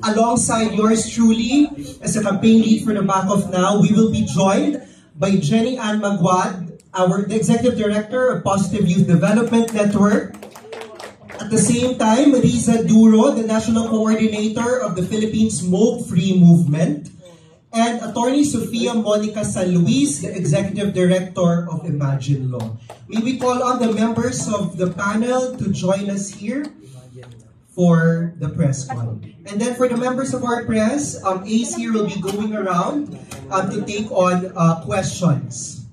Alongside yours truly, as a campaign lead for the Back of Now, we will be joined by Jenny Ann Magwad, the Executive Director of Positive Youth Development Network. At the same time, Riza Duro, the National Coordinator of the Philippines Smoke-Free Movement. And Attorney Sofia Monica San Luis, the Executive Director of Imagine Law. May we call on the members of the panel to join us here for the press con. And then for the members of our press, Ace here will be going around to take on questions.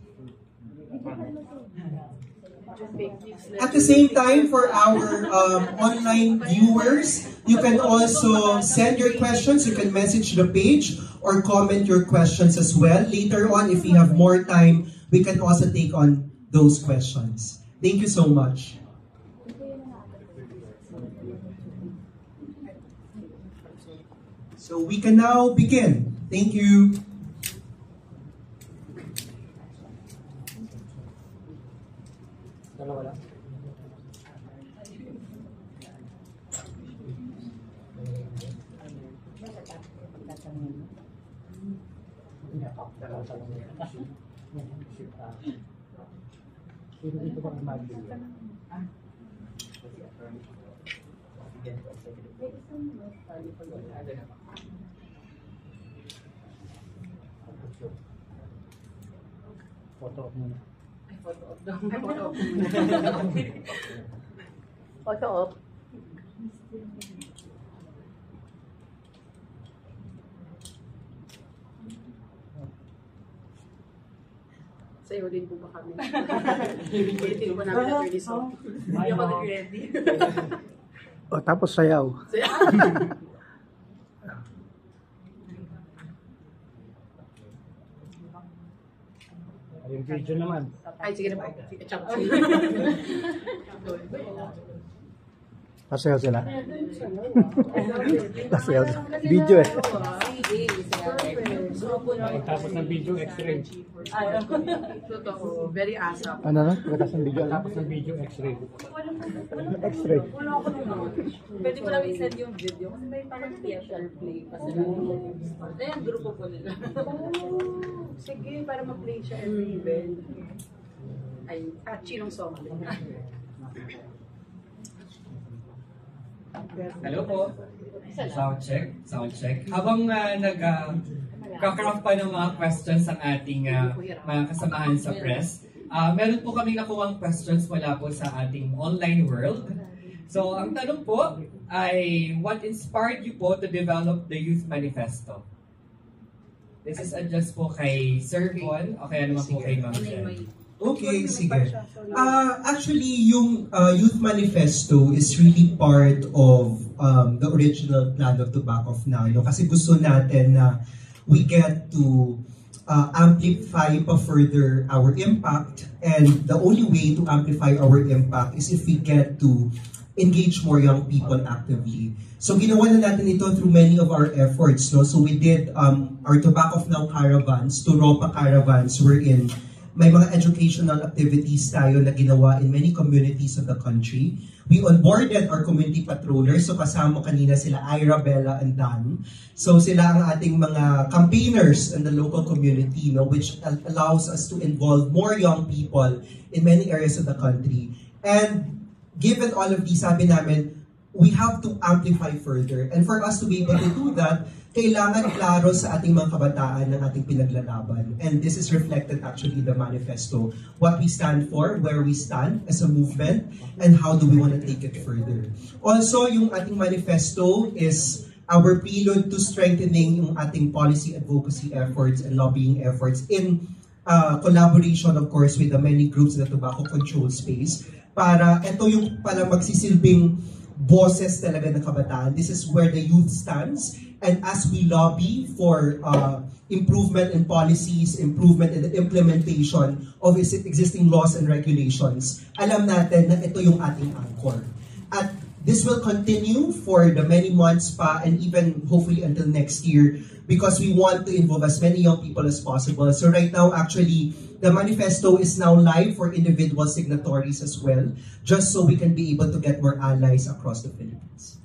At the same time, for our online viewers, you can also send your questions. You can message the page or comment your questions as well. Later on, if we have more time, we can also take on those questions. Thank you so much. So we can now begin. Thank you. Photo op muna. Photo op daw. Photo op. Photo op. Sa'yo din po ba kami? Hindi po namin na-ready so. Hindi ako nag-ready. O, tapos sayaw. Yung video naman. Ay, sige na po. Pasayaw sila. Pasayaw. Video eh. Tapos ng video, x-ray. Totoo, very asap. Ano na? Pagkatapos ng video, tapos ng video, x-ray. X-ray. Pwede mo lang i-send yung video kasi may parang theater play pa sila. Na yung grupo po nila. Sige, para ma-play siya every event. Ay, catchy ng song. Hello po. Sound check. Sound check. Habang nag-craft pa ng mga questions ang ating mga kasamahan sa press, meron po kami nakuwang questions mula po sa ating online world. So, ang tanong po ay, what inspired you po to develop the Youth Manifesto? This is addressed po kay Sir Von o kaya naman po kay Ma'am Jen. Okay, sige. Actually, yung Youth Manifesto is really part of the original plan of the Back of Now. Kasi gusto natin na we get to amplify pa further our impact. And the only way to amplify our impact is if we get to engage more young people actively. So ginawa na natin ito through many of our efforts. No? So we did our Back of Now caravans, Turopa caravans, wherein may mga educational activities tayo na ginawa in many communities of the country. We onboarded our community patrollers. So kasama kanina sila Ira, Bella, and Dan. So sila ang ating mga campaigners in the local community, no, which allows us to involve more young people in many areas of the country. And given all of these, sabi namin, we have to amplify further. And for us to be able to do that, kailangan klaro sa ating mga kabataan ng ating pinaglalaban. And this is reflected actually in the manifesto. What we stand for, where we stand as a movement, and how do we want to take it further. Also, yung ating manifesto is our prelude to strengthening yung ating policy advocacy efforts and lobbying efforts in collaboration, of course, with the many groups in the tobacco control space. Para ito yung parang magsisilbing boses talaga ng kabataan. This is where the youth stands. And as we lobby for improvement in policies, improvement in the implementation of existing laws and regulations, alam natin na ito yung ating anchor. At this will continue for the many months pa and even hopefully until next year because we want to involve as many young people as possible. So right now, actually, the manifesto is now live for individual signatories as well, just so we can be able to get more allies across the Philippines.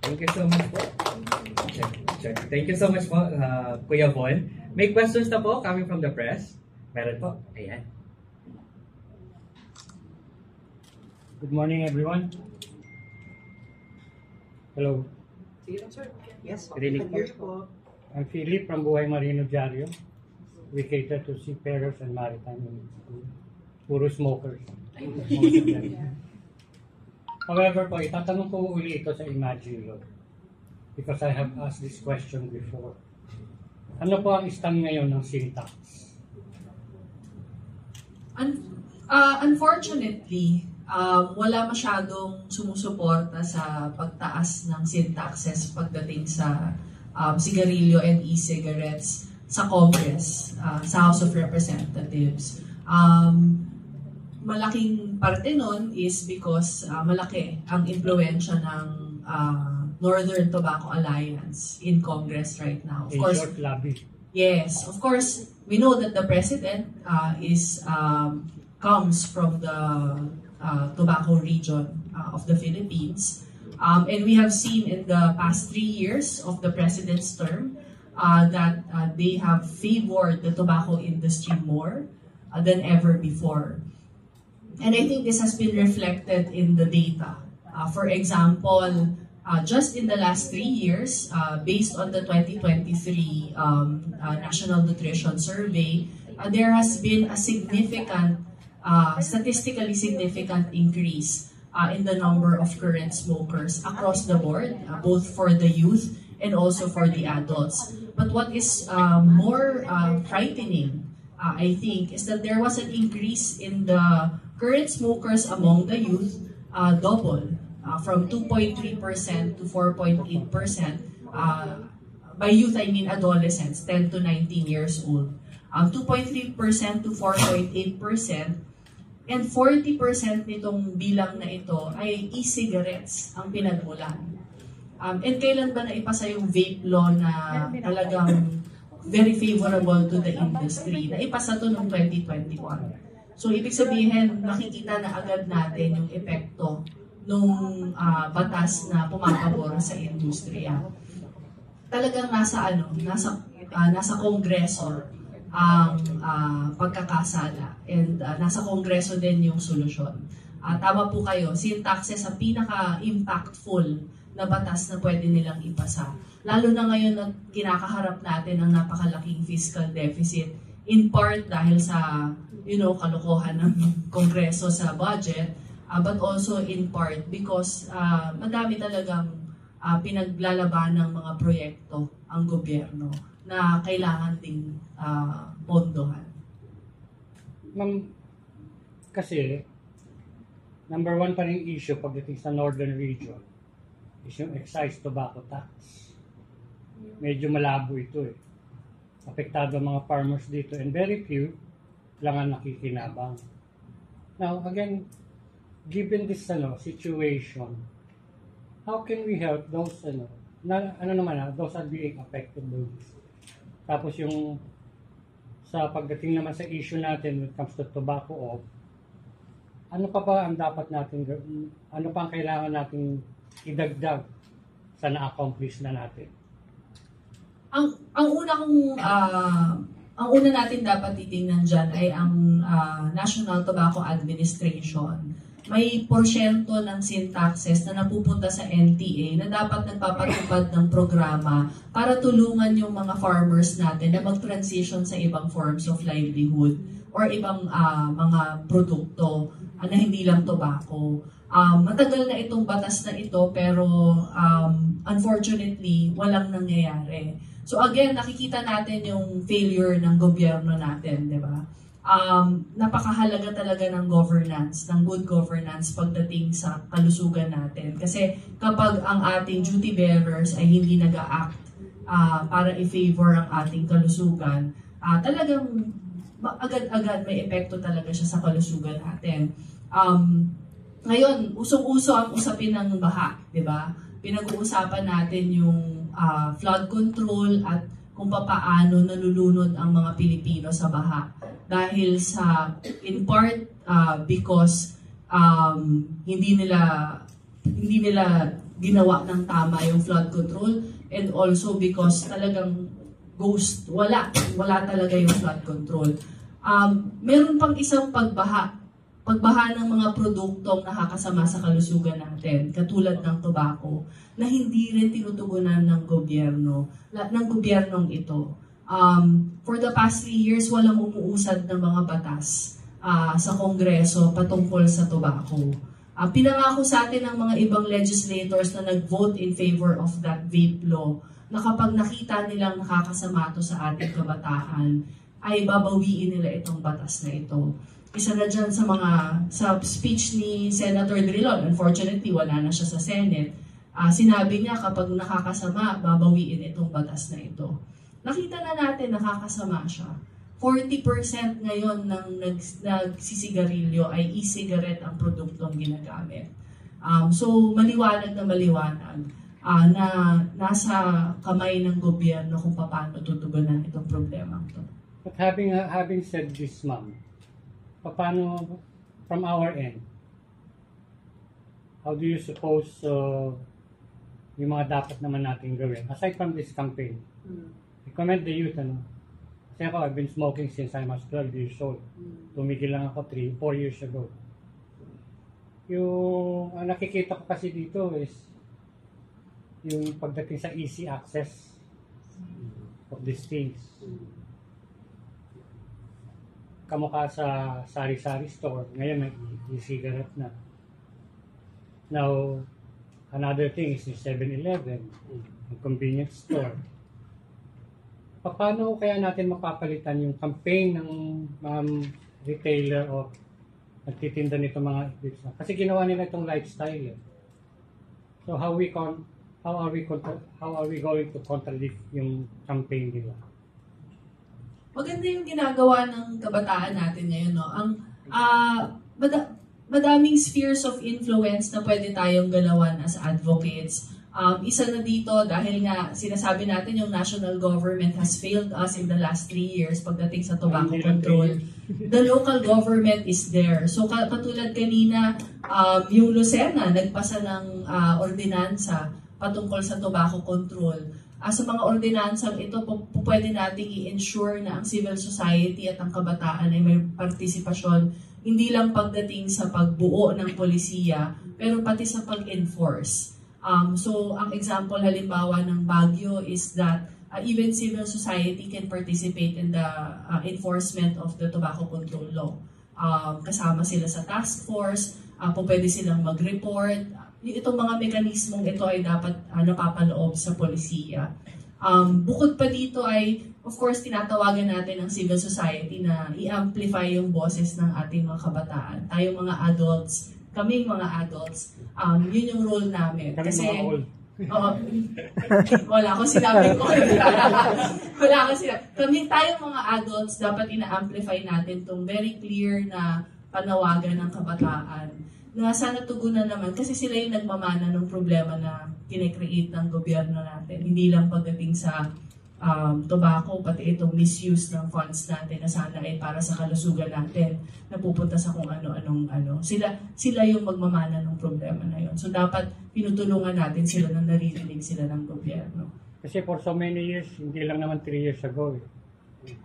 Thank you so much po. check. Thank you so much po, Kuya Von. May questions na po coming from the press? Meron po. Ayan. Good morning, everyone. Hello. Yes, Good evening po. I'm Philip from Buhay Marino Diario. We cater to seafarers and maritime industry. Puro smokers. Most of them. However po, itatanong ko uli ito sa Imagine Law. Because I have asked this question before. Ano po ang stand ngayon ng syntax? Unfortunately, wala masyadong sumusuporta sa pagtaas ng sin taxes pagdating sa sigarilyo and e-cigarettes sa Congress, sa House of Representatives. Malaking parte nun is because malaki ang impluensya ng Northern Tobacco Alliance in Congress right now. Of course, short lobby. yes, of course, we know that the president comes from the tobacco region of the Philippines. And we have seen in the past 3 years of the president's term that they have favored the tobacco industry more than ever before. And I think this has been reflected in the data. For example, just in the last 3 years, based on the 2023 National Nutrition Survey, there has been a significant, statistically significant increase in the number of current smokers across the board, both for the youth and also for the adults. But what is more frightening, I think, is that there was an increase in the current smokers among the youth, double, from 2.3% to 4.8%. By youth, I mean adolescents, 10 to 19 years old. 2.3% to 4.8%. And 40% nitong bilang na ito ay e-cigarettes ang pinagmulan. And kailan ba naipasa yung vape law na talagang very favorable to the industry? Naipasa to noong 2021. So ibig sabihin, nakikita na agad natin yung epekto ng batas na pumapabor sa industriya. Talagang nasa Kongreso ang pagkakasala and nasa Kongreso din yung solusyon. Tama po kayo, sin taxes ang pinaka-impactful na batas na pwede nilang ipasa. Lalo na ngayon na kinakaharap natin ang napakalaking fiscal deficit, in part dahil sa kalokohan ng Kongreso sa budget, but also in part because madami talagang pinaglalaban ng mga proyekto ang gobyerno na kailangan ding pondohan. Ma'am, kasi number one pa rin issue pagdating sa northern region is yung excise tobacco tax. Medyo malabo ito eh. Apektado ang mga farmers dito and very few lang ang nakikinabang. Now, again, given this situation, how can we help those those are being affected by this? Tapos yung sa pagdating naman sa issue natin when it comes to tobacco off, ano pa ang dapat natin ano pa ang kailangan nating idagdag sa na-accomplish na natin? Ang una natin dapat titingnan dyan ay ang National Tobacco Administration. May porsyento ng sin taxes na napupunta sa NTA na dapat nagpapatupad ng programa para tulungan yung mga farmers natin na mag-transition sa ibang forms of livelihood or ibang mga produkto na hindi lang tobacco. Matagal na itong batas na ito pero unfortunately walang nangyayari. So again, nakikita natin yung failure ng gobyerno natin, di ba? Napakahalaga talaga ng governance, ng good governance pagdating sa kalusugan natin. Kasi kapag ang ating duty bearers ay hindi nag-a-act para i-favor ang ating kalusugan, talagang agad-agad may epekto talaga siya sa kalusugan natin. Ngayon, usong-uso ang usapin ng baha, di ba? Pinag-uusapan natin yung flood control at kung paano nalulunod ang mga Pilipino sa baha. Dahil sa, in part, because hindi nila ginawa ng tama yung flood control. and also because talagang ghost, wala talaga yung flood control. Meron pang isang pagbaha ng mga produktong nakakasama sa kalusugan natin, katulad ng tobacco, na hindi rin tinutugunan ng gobyernong ito. For the past 3 years, walang umuusad ng mga batas sa Kongreso patungkol sa tobacco. Pinangako sa atin ng mga ibang legislators na nag-vote in favor of that vape law na kapag nakita nilang nakakasama to sa ating kabataan, ay babawiin nila itong batas na ito. Isa na dyan sa speech ni Senator Drilon, unfortunately wala na siya sa Senate, sinabi niya kapag nakakasama, babawiin itong batas na ito. Nakita na natin nakakasama siya. 40% ngayon ng nagsisigarilyo ay e-cigarette ang produktong ginagamit. So maliwanag na nasa kamay ng gobyerno kung paano tutugunan itong problema ito. But having said this, ma'am, paano from our end, how do you suppose yung mga dapat naman natin gawin aside from this campaign? Recommend the youth, kasi ako, I've been smoking since I was 12 years old. Tumigil lang ako 4 years ago. Ang nakikita ko kasi dito is yung pagdating sa easy access of these things. Kamukha sa sari-sari store, ngayon may e-cigarette na. Now, another thing is yung 7-Eleven, yung convenience store. Paano kaya natin mapapalitan yung campaign ng retailer o nagtitinda nito mga business? Kasi ginawa nila itong lifestyle. So how are we going to contradict yung campaign nila? Maganda yung ginagawa ng kabataan natin ngayon, no? Madaming spheres of influence na pwede tayong galawan as advocates. Isa na dito dahil nga sinasabi natin yung national government has failed us in the last 3 years pagdating sa tobacco control. The local government is there. So katulad kanina, yung Lucena nagpasa ng ordinansa patungkol sa tobacco control. Sa mga ordinansang ito, pwede nating i-ensure na ang civil society at ang kabataan ay may partisipasyon hindi lang pagdating sa pagbuo ng polisiya, pero pati sa pag-enforce. So, ang example halimbawa ng Baguio is that even civil society can participate in the enforcement of the tobacco control law. Kasama sila sa task force, pwede silang mag-report. Itong mga mekanismong ito ay dapat napapaloob sa polisiya. Bukod pa dito ay, of course, tinatawagan natin ang civil society na i-amplify yung boses ng ating mga kabataan. Tayong mga adults, kaming mga adults, yun yung role namin. Kasi, wala akong sinabi ko. Wala akong sinabi. Tayong mga adults, dapat ina-amplify natin itong very clear na panawagan ng kabataan na sana tugunan naman kasi sila yung nagmamana ng problema na kinecreate ng gobyerno natin. Hindi lang pagdating sa tobacco, pati itong misuse ng funds natin na sana ay para sa kalusugan natin na pupunta sa kung ano-anong ano. Sila yung magmamana ng problema na yun. So dapat pinutulungan natin sila na naririnig sila ng gobyerno. Kasi for so many years, hindi lang naman 3 years ago,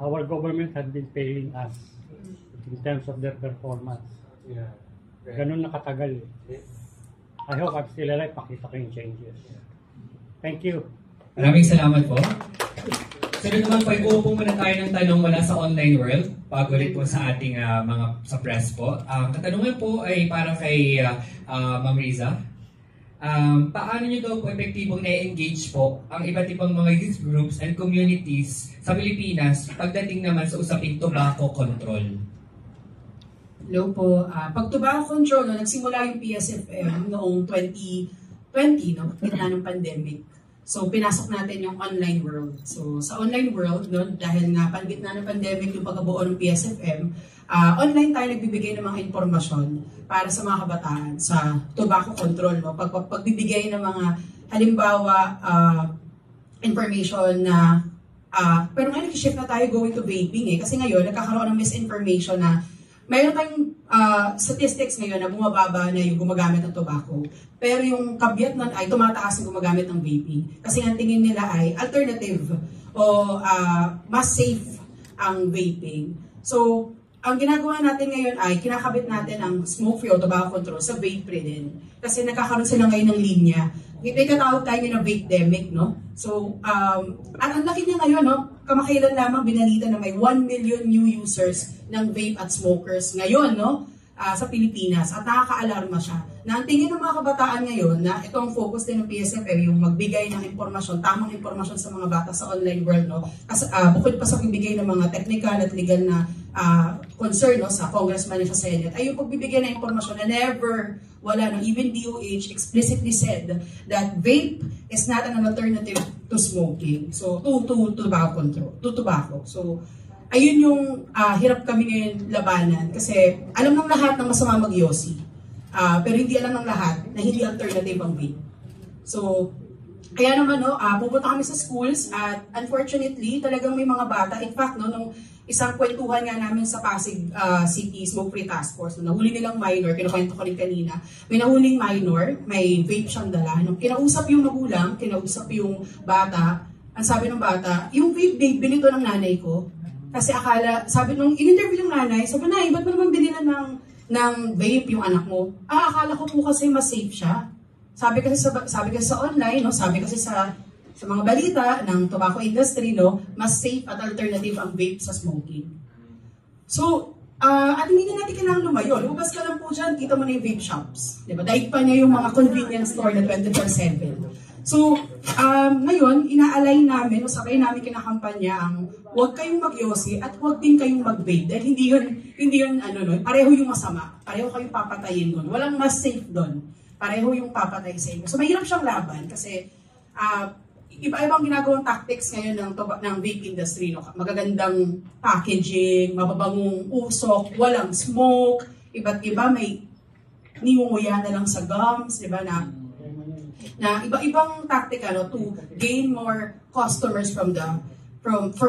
our government had been failing us in terms of their performance. Yeah. Ganun nakatagal. I hope I'm still alive, pakita ko yung changes. Thank you. Maraming salamat po. Sunod naman po, uupo muna tayo ng tanong mula sa online world bago rin po sa ating mga sa press po. Katanungan po ay para kay Ma'am Riza. Paano nyo daw po epektibong na-engage po ang iba't ibang mga youth groups and communities sa Pilipinas pagdating naman sa usaping tobacco control? Hello po. Pag tobacco control, nagsimula yung PSFM noong 2020, gitna ng pandemic. So, pinasok natin yung online world. So, sa online world, dahil nga gitna ng pandemic yung pagkabuo ng PSFM, online tayo nagbibigay ng mga informasyon para sa mga kabataan sa tobacco control. Pagbibigay ng mga, halimbawa, information na, pero ngayon nag-shift na tayo going to vaping kasi ngayon nagkakaroon ng misinformation na mayroon tayong statistics ngayon na bumababa na yung gumagamit ng tobacco. Pero yung kabiat nun ay tumataas yung gumagamit ng vaping. Kasi ang tingin nila ay alternative o mas safe ang vaping. So, ang ginagawa natin ngayon ay kinakabit natin ang smoke-free o tobacco control sa vape-free din. Kasi nagkakaroon sila ngayon ng linya. May katawag tayo ng vape-demic, no? So, ang laki niya ngayon, no? Kamakailan lamang binalita na may 1 million new users ng vape at smokers ngayon, no? Sa Pilipinas. At nakaka-alarma siya. Na ang tingin ng mga kabataan ngayon na itong focus din ng PSFM, yung magbigay ng impormasyon, tamang impormasyon sa mga bata sa online world, no? Kasi bukod pa sa pagbibigay ng mga technical at legal na concern, no, sa congressman at sa Senate, ay yung pagbibigay ng impormasyon na never wala, no? Even DOH explicitly said that vape is not an alternative to smoking. So, to tobacco control, to tobacco. So, ayun yung hirap kami ngayon labanan kasi alam ng lahat na masama mag-yosi. Pero hindi alam ng lahat na hindi alternative ang vape. So, kaya naman, no, pupunta kami sa schools at unfortunately, talagang may mga bata. In fact, no, nung isang kwentuhan nga namin sa Pasig City Smoke-Free Task Force, no, nahuli nilang minor, kinukwento ko rin kanina, may nahuling minor, may vape siyang dala. Nung kinausap yung magulang, kinausap yung bata, ang sabi ng bata, yung vape, bili to ng nanay ko. Kasi akala, sabi nung in-interview yung nanay, sabi na, ba't mo naman binilan ng vape yung anak mo? Akala ko po kasi mas safe siya. Sabi kasi sa online, no, sabi kasi sa mga balita ng tobacco industry, no, mas safe at alternative ang vape sa smoking. So, at hindi na natin kailangan lumayo. Lumabas ka lang po dyan, kita mo na yung vape shops. Diba? Dahil pa niya yung mga convenience store na 24/7. So, ngayon, ina-align namin, sabay namin kinakampanya ang huwag kayong mag-yosi at huwag din kayong mag-vape. Dahil hindi yun, pareho yung masama. Pareho kayong papatayin doon. Walang mas safe doon. Pareho yung papatay sa inyo. So, mahirap siyang laban kasi iba-ibang ginagawang tactics ngayon ng vape industry. No? Magagandang packaging, mababangong usok, walang smoke, iba't iba, may ningunguya na lang sa gums, di ba, na iba-ibang tactic to gain more customers from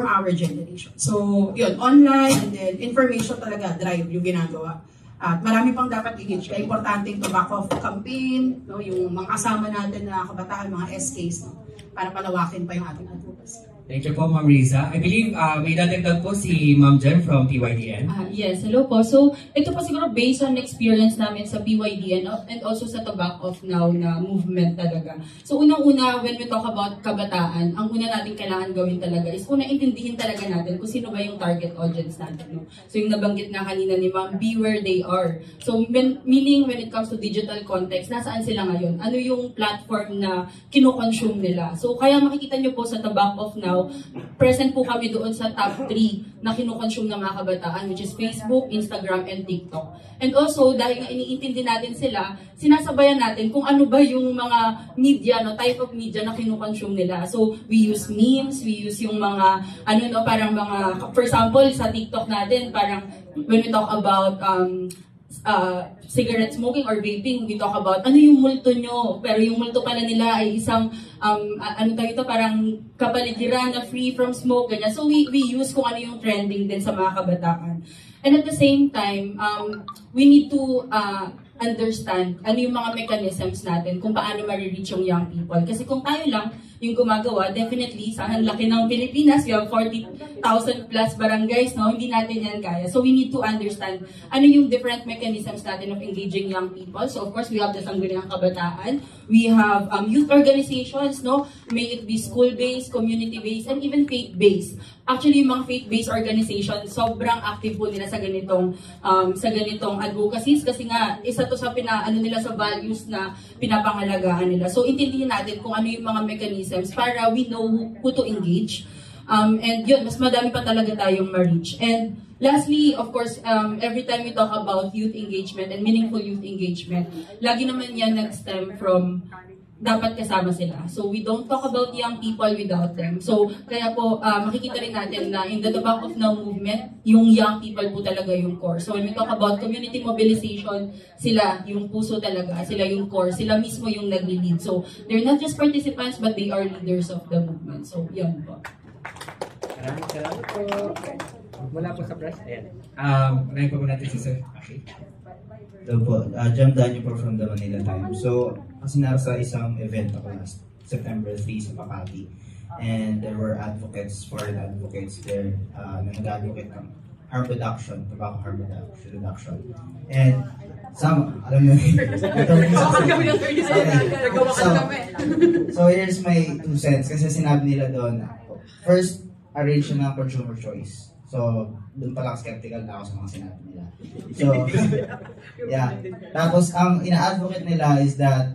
our generation. So, yun, online and then information talaga, drive yung ginagawa. At marami pang dapat i-hitch. Kaya importante yung tobacco campaign, no, yung mga kasama natin na kabataan, mga SKs, no, para palawakin pa yung ating advocacy. Thank you po, Ma'am Riza. I believe may dadagdag po si Ma'am Jen from PYDN. Yes, hello po. So, ito po siguro based on experience namin sa PYDN and also sa Tobacco Off Now na movement talaga. So, unang-una, when we talk about kabataan, ang una natin kailangan gawin talaga is intindihin talaga natin kung sino ba yung target audience natin. No? So, yung nabanggit na kanina ni Ma'am, be where they are. So, meaning when it comes to digital context, nasaan sila ngayon? Ano yung platform na kinoconsume nila? So, kaya makikita nyo po sa Tobacco Off Now, present po kami doon sa top 3 na kinukonsume ng mga kabataan, which is Facebook, Instagram, and TikTok. And also, dahil nga iniintindi natin sila, sinasabayan natin kung ano ba yung mga media, type of media na kinukonsume nila. So, we use memes, we use yung mga, parang mga, for example, sa TikTok natin, parang when we talk about cigarette smoking or vaping, we talk about ano yung multo nyo, pero yung multo pala nila ay isang parang kapaligiran na free from smoke, ganyan. So we use kung ano yung trending din sa mga kabataan. And at the same time, we need to understand ano yung mga mechanisms natin kung paano ma-reach yung young people. Kasi kung tayo lang yung gumagawa, definitely, sa laki ng Pilipinas, we have 40,000 plus barangays, no? Hindi natin yan kaya. So we need to understand ano yung different mechanisms natin of engaging young people. So of course, we have the Sangguniang Kabataan, we have youth organizations, no? May it be school-based, community-based, and even faith-based. Actually, yung mga faith-based organizations, sobrang active po nila sa ganitong advocacies kasi nga, isa to sa nila sa values na pinapangalagaan nila. So, intindihin natin kung ano yung mga mechanisms para we know who to engage. And yun, mas madami pa talaga tayong ma-reach. And lastly, of course, every time we talk about youth engagement and meaningful youth engagement, lagi naman yan nag-stem from dapat kasama sila. So, we don't talk about young people without them. So, kaya po, makikita rin natin na in the Tobacco Off Now movement, yung young people po talaga yung core. So, when we talk about community mobilization, sila yung puso talaga, sila yung core, sila mismo yung nag-lead. So, they're not just participants, but they are leaders of the movement. So, yun po. Salamat po. Mula po sa press, ayan. Ngayon po natin si Sir. Okay. Hello po, Jam Danyo po from the Manila Times. So, kasi nasa isang event ako last September 3 sa Makati. And there were advocates, foreign advocates there na nag-advocate ng harm reduction, tobacco harm reduction. And some, alam nyo, so here's my 2 cents. Kasi sinabi nila doon, first, arrange ng consumer choice. So, doon pa lang skeptical na ako sa mga sinabi nila. So, yeah. Tapos, ang ina-advocate nila is that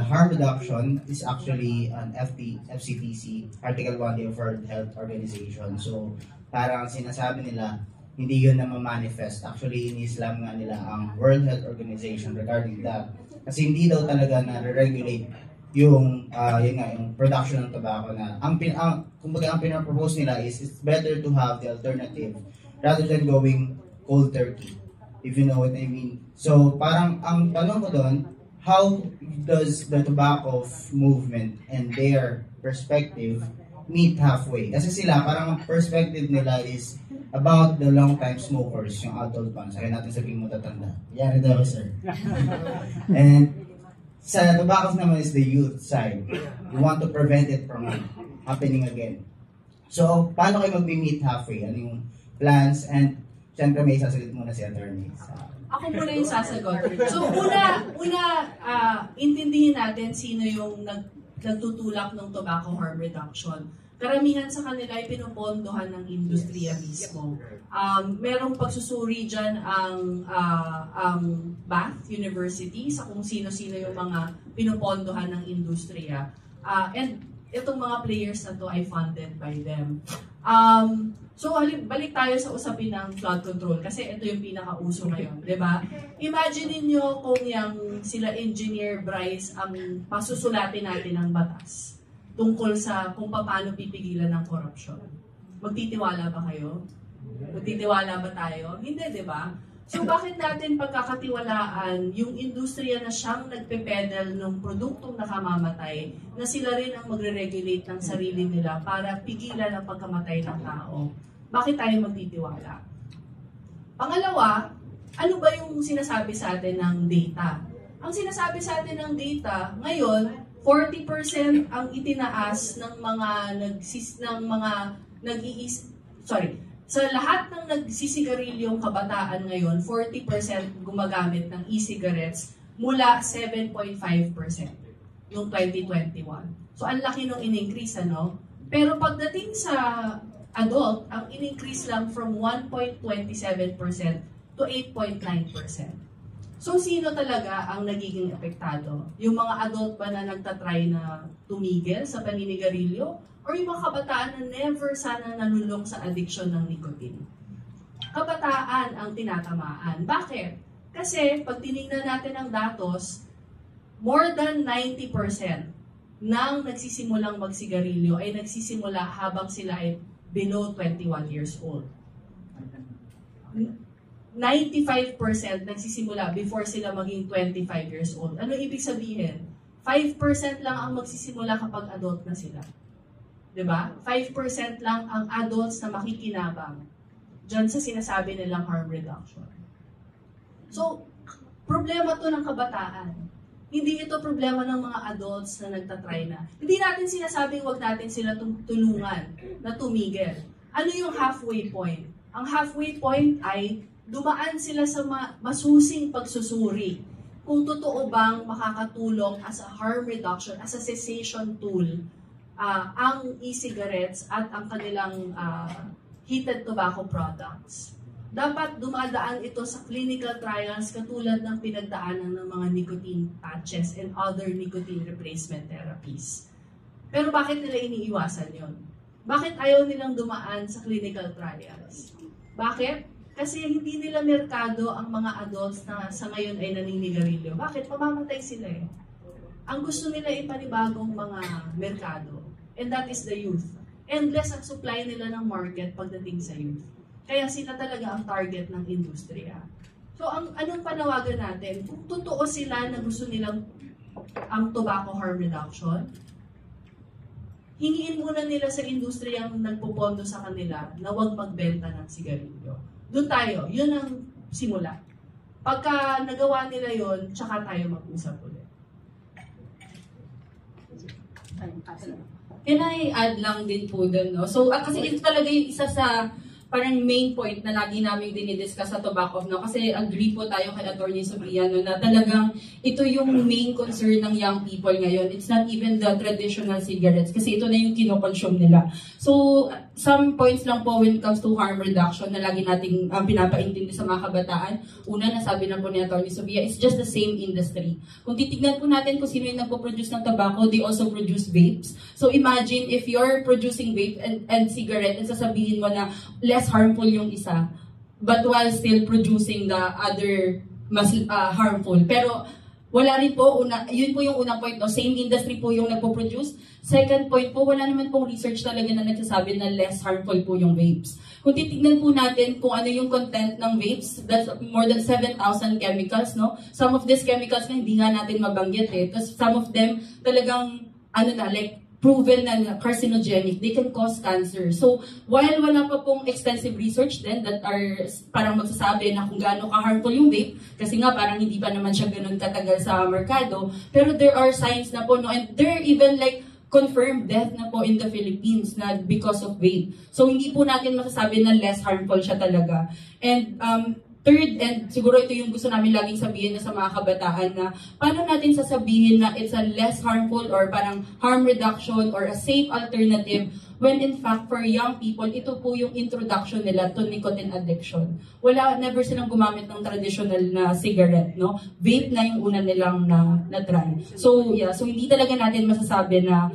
harm reduction is actually an FCTC, Article 1 of World Health Organization. So, parang sinasabi nila, hindi yun na ma-manifest. Actually, in Islam nga nila ang World Health Organization regarding that. Kasi hindi daw talaga na-regulate yung yung production ng tobacco na kumbaga ang pinapropose nila is it's better to have the alternative rather than going cold turkey, if you know what I mean. So parang ang tanong ko doon, how does the tobacco movement and their perspective meet halfway? Kasi sila parang ang perspective nila is about the long time smokers, yung adult ones. Kaya natin sabihin mo tatanda. Yari daw, sir. And sa tobacco naman is the youth side. You want to prevent it from happening again. So, paano kayo mag-meet halfway? Ano yung plans? And, syempre may sasagot muna si attorney. Ako muna yung sasagot. So, una, intindihin natin sino yung nagtutulak ng tobacco harm reduction. Karamihan sa kanila ay pinupondohan ng industriya mismo. Merong pagsusuri dyan ang Bath University sa kung sino-sino yung mga pinupondohan ng industriya. And itong mga players na to ay funded by them. So, balik tayo sa usapin ng flood control kasi ito yung pinakauso ngayon, di ba? Imagine niyo kung yung sila Engineer Bryce ang pasusulatin natin ng batas tungkol sa kung paano pipigilan ng korupsyon. Magtitiwala ba kayo? Magtitiwala ba tayo? Hindi, di ba? So bakit natin pagkakatiwalaan yung industriya na siyang nagpe-pedal ng produktong nakamamatay na sila rin ang magre-regulate ng sarili nila para pigilan ang pagkamatay ng tao? Bakit tayo magtitiwala? Pangalawa, ano ba yung sinasabi sa atin ng data? Ang sinasabi sa atin ng data, ngayon, 40% ang itinaas ng sa lahat ng nagsisigarilyong kabataan ngayon, 40% gumagamit ng e-cigarettes mula 7.5% noong 2021. So ang laki nung in-increase, ano? Pero pagdating sa adult, ang in-increase lang from 1.27% to 8.9%. So, sino talaga ang nagiging epektado? Yung mga adult ba na nagtatry na tumigil sa paninigarilyo? Or yung mga kabataan na never sana nalulong sa addiction ng nicotine? Kabataan ang tinatamaan. Bakit? Kasi, pag tinignan natin ang datos, more than 90% ng nagsisimulang magsigarilyo ay nagsisimula habang sila ay below 21 years old. 95% nagsisimula before sila maging 25 years old. Ano ibig sabihin? 5% lang ang magsisimula kapag adult na sila. Diba? 5% lang ang adults na makikinabang dyan sa sinasabi nilang harm reduction. So, problema to ng kabataan. Hindi ito problema ng mga adults na nagtatry na. Hindi natin sinasabing wag natin sila tulungan na tumigil. Ano yung halfway point? Ang halfway point ay dumaan sila sa masusing pagsusuri kung totoo bang makakatulong as a harm reduction, as a cessation tool, ang e-cigarettes at ang kanilang heated tobacco products. Dapat dumadaan ito sa clinical trials katulad ng pinagdaanan ng mga nicotine patches and other nicotine replacement therapies. Pero bakit nila iniiwasan yon? Bakit ayaw nilang dumaan sa clinical trials? Bakit? Kasi hindi nila merkado ang mga adults na sa ngayon ay naninigarilyo. Bakit? Mamamatay sila eh. Ang gusto nila ay panibagong mga merkado. And that is the youth. Endless ang supply nila ng market pagdating sa youth. Kaya sila talaga ang target ng industriya. So, anong panawagan natin? Kung totoo sila na gusto nilang ang tobacco harm reduction, hingiin muna nila sa industriyang nagpupondo sa kanila na huwag magbenta ng sigarilyo. Doon tayo, yun ang simula. Pagka nagawa nila yun, tsaka tayo mag-usap ulit. Can I add lang din po dun, no? So, kasi ito talaga yung isa sa parang main point na lagi namin dinidiscuss sa tobacco, no? Kasi agree po tayo kay Atty. Sofia, no, na talagang ito yung main concern ng young people ngayon. It's not even the traditional cigarettes kasi ito na yung kinoconsume nila. So, some points lang po when it comes to harm reduction na lagi nating pinapaintindi sa mga kabataan. Una, nasabi na po ni Atty. Sofia, it's just the same industry. Kung titignan po natin kung sino yung nagpo-produce ng tobacco, they also produce vapes. So, imagine if you're producing vape and cigarette and sasabihin mo na less harmful yung isa, but while still producing the other mas harmful. Pero wala rin po, yun po yung unang point, no? Same industry po yung nagpo-produce. Second point po, wala naman pong research talaga na nagsasabi na less harmful po yung vapes. Kung titignan po natin kung ano yung content ng vapes, that's more than 7,000 chemicals, no? Some of these chemicals na hindi nga natin mabanggit eh. Because some of them talagang, like, proven na carcinogenic, they can cause cancer. So, while wala pa pong extensive research then that are parang magsasabi na kung gaano ka-harmful yung vape, kasi nga parang hindi pa naman siya ganun katagal sa merkado, pero there are signs na po, no, and there are even like confirmed death na po in the Philippines na because of vape. So, hindi po natin masasabi na less harmful siya talaga. And third, and siguro ito yung gusto namin laging sabihin na sa mga kabataan na paano natin sasabihin na it's a less harmful or parang harm reduction or a safe alternative when in fact for young people, ito po yung introduction nila to nicotine addiction. Never silang gumamit ng traditional na cigarette, no? Vape na yung una nilang na-try. So, yeah, so hindi talaga natin masasabi na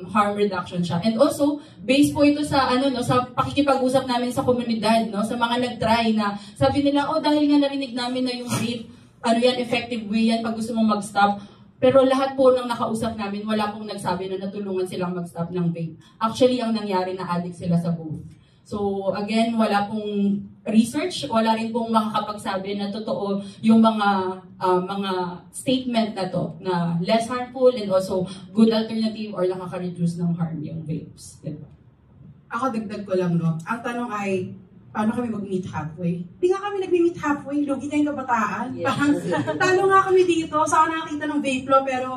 harm reduction siya. And also, based po ito sa sa pakikipag-usap namin sa komunidad, no, sa mga nag-try na sabi nila, dahil nga narinig namin na yung vape, effective way yan pag gusto mong mag-stop. Pero lahat po ng nakausap namin, wala pong nagsabi na natulungan silang mag-stop ng vape. Actually, ang nangyari na addict sila sa both. So, again, wala pong research, wala rin pong makakapagsabi na totoo yung mga statement na to, na less harmful and also good alternative or nakaka-reduce ng harm yung vapes. Diba? Ako, dagdag ko lang, no? Ang tanong ay, paano kami mag-meet halfway? Hindi nga kami nag-meet halfway, lugi tayong kabataan. Yes. Parang, talo nga kami dito, saan nakakita ng vape law, pero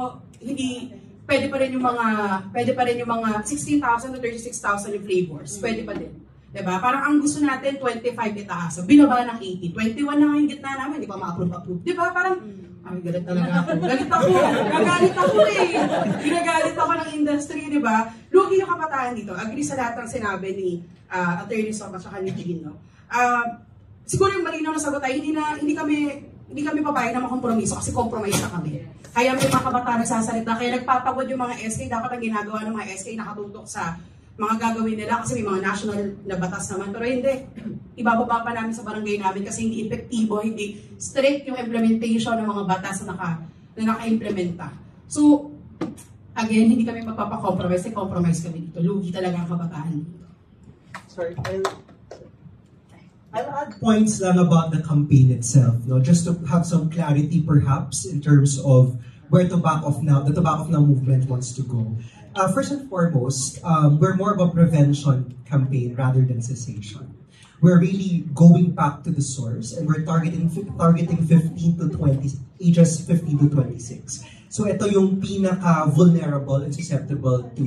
hindi, pwede pa rin yung mga 16,000 to 36,000 yung flavors. Pwede pa din. Diba? Parang ang gusto natin, 25 itaas. So, binaba ng 80. 21 na nga yung gitna namin, hindi pa ma-approve. Diba? Parang, ay, galit talaga ako. Gagalit ako eh. Ginagalit ako ng industry, di ba? Lugi yung kabataan dito. Agree sa lahat ng sinabi ni Atty. Sofia at saka ni Jean, no? Siguro yung malinaw na sagot ay hindi kami papayag na makompromiso kasi compromise na kami. Kaya may mga kabataan nagsasalita, kaya nagpapagod yung mga SK, dapat ang ginagawa ng mga SK nakatutok sa mga gagawin nila kasi may mga national na batas naman. Pero hindi, ibababa pa namin sa barangay namin kasi hindi epektibo, hindi strict yung implementation ng mga batas na naka-implementa. So, again, hindi kami magpapakompromise, compromise kami dito. Lugi talaga ang kabataan dito. Sorry, I'll add points lang about the campaign itself, no? Just to have some clarity perhaps in terms of where the Tobacco of Now movement wants to go. First and foremost, we're more of a prevention campaign rather than cessation. We're really going back to the source and we're targeting 15 to 20, ages 15 to 26. So ito yung pinaka-vulnerable and susceptible to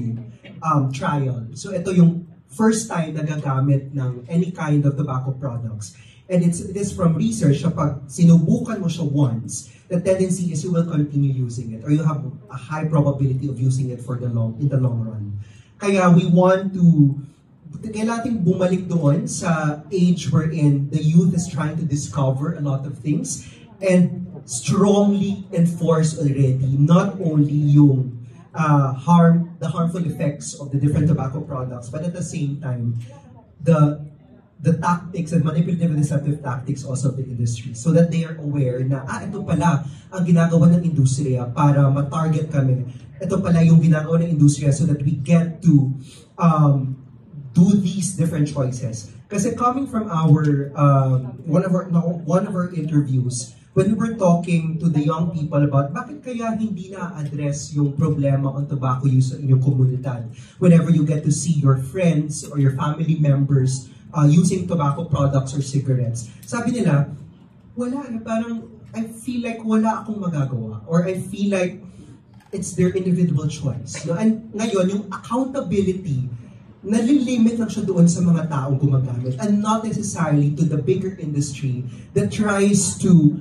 trial. So ito yung first time nagagamit ng any kind of tobacco products. And it is from research, kapag sinubukan mo siya once, the tendency is you will continue using it or you have a high probability of using it in the long run. Kaya we want to, kailangan natin bumalik doon sa age wherein the youth is trying to discover a lot of things and strongly enforce already not only yung the harmful effects of the different tobacco products, but at the same time, the tactics and manipulative and deceptive tactics also of the industry so that they are aware na, ito pala ang ginagawa ng industriya para ma-target kami. Ito pala yung ginagawa ng industriya so that we get to do these different choices. Kasi coming from our one of our interviews when we were talking to the young people about bakit kaya hindi na-address yung problema on tobacco use sa inyong komunidad. Whenever you get to see your friends or your family members using tobacco products or cigarettes, sabi nila, wala na, parang I feel like wala akong magagawa, or I feel like it's their individual choice. No? And ngayon, yung accountability, nalilimit lang siya doon sa mga taong gumagamit and not necessarily to the bigger industry that tries to,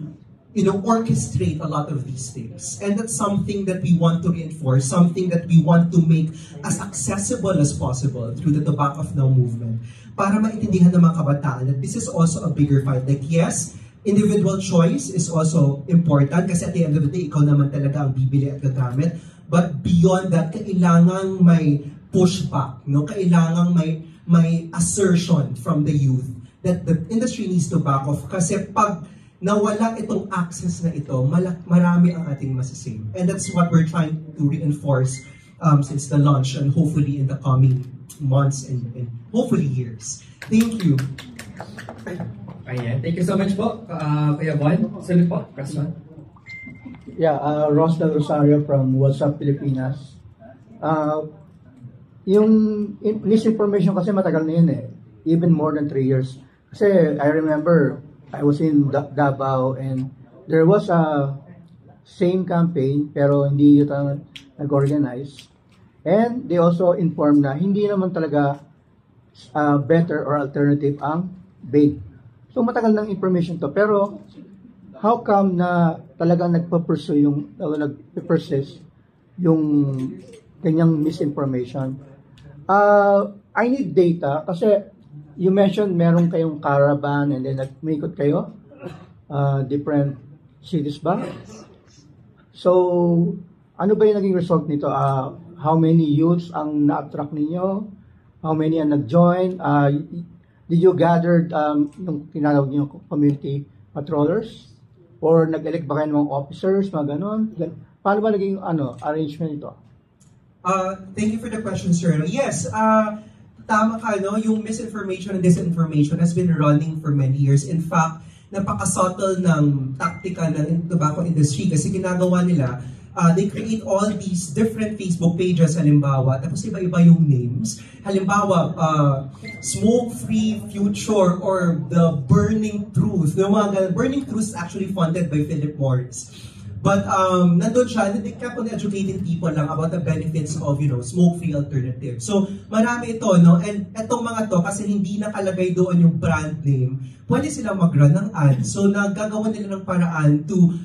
orchestrate a lot of these things. And that's something that we want to reinforce, something that we want to make as accessible as possible through the Tobacco of Now movement para maintindihan ng mga kabataan that this is also a bigger fight. Like, yes, individual choice is also important kasi at the end of the day, ikaw naman talaga ang bibili at gagamit. But beyond that, kailangang may pushback, no? Kailangang may assertion from the youth that the industry needs to back off kasi pag nawala itong access na ito, marami ang ating masasave. And that's what we're trying to reinforce since the launch and hopefully in the coming months and hopefully years. Thank you. Ayan. Thank you so much po, Kuya Bon. Sunod po, question. Yeah, Ross Del Rosario from WhatsApp Pilipinas. Yung misinformation kasi matagal na yun eh. Even more than 3 years. Kasi I remember, I was in Davao and there was a same campaign pero hindi ito nag-organize. And they also informed na hindi naman talaga better or alternative ang vape. So matagal ng information to. Pero how come na talagang nagpa-pursue nagpa-persist yung kanyang misinformation? I need data kasi you mentioned meron kayong caravan and then nag-ikot kayo different cities ba? So ano ba yung naging result nito? How many youths ang na-attract ninyo? How many ang nag-join? Did you gather yung tinawag niyo community patrollers? Or nag-elect ba kayo ng mga officers, mga ganon? Paano ba naging arrangement ito? Thank you for the question, sir. Yes, tama ka, no? Yung misinformation and disinformation has been running for many years. In fact, napaka-subtle ng taktika ng tobacco industry kasi ginagawa nila, they create all these different Facebook pages, halimbawa, tapos iba-iba yung names. Halimbawa, Smoke-Free Future or The Burning Truth. Yung mga Burning Truth is actually funded by Philip Morris. But nandun siya, they kept on educating people lang about the benefits of, smoke-free alternative. So, marami ito, no? And etong mga to, kasi hindi nakalagay doon yung brand name, pwede silang mag-run ng ads. So, nagagawa nila ng paraan to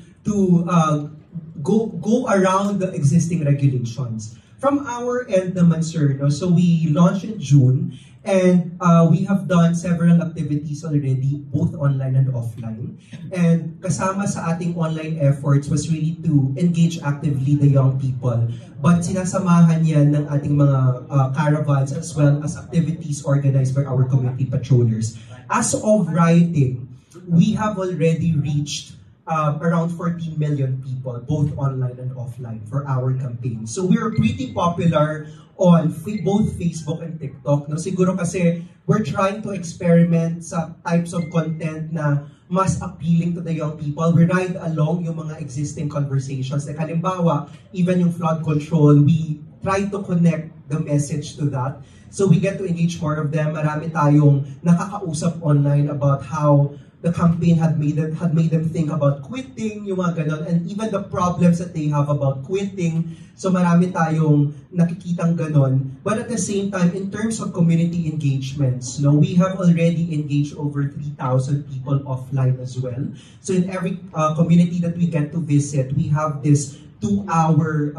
go around the existing regulations. From our end naman, sir, no? So we launched in June, and we have done several activities already, both online and offline. And kasama sa ating online efforts was really to engage actively the young people. But sinasamahan yan ng ating mga caravans as well as activities organized by our community patrollers. As of writing, we have already reached around 14 million people, both online and offline, for our campaign. So we're pretty popular on both Facebook and TikTok. No? Siguro kasi we're trying to experiment sa types of content na mas appealing to the young people. We ride along yung mga existing conversations. Like halimbawa, even yung flood control, we try to connect the message to that. So we get to engage more of them. Marami tayong nakakausap online about how the campaign had made them think about quitting, yung mga ganon, and even the problems that they have about quitting. So marami tayong nakikitang ganon. But at the same time, in terms of community engagements, we have already engaged over 3,000 people offline as well. So in every community that we get to visit, we have this 2-hour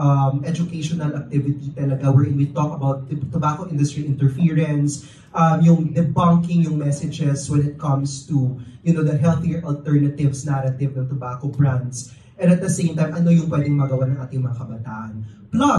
educational activity talaga wherein we talk about the tobacco industry interference, yung debunking yung messages when it comes to the healthier alternatives narrative ng tobacco brands, and at the same time ano yung pwedeng magawa ng ating mga kabataan. Plus,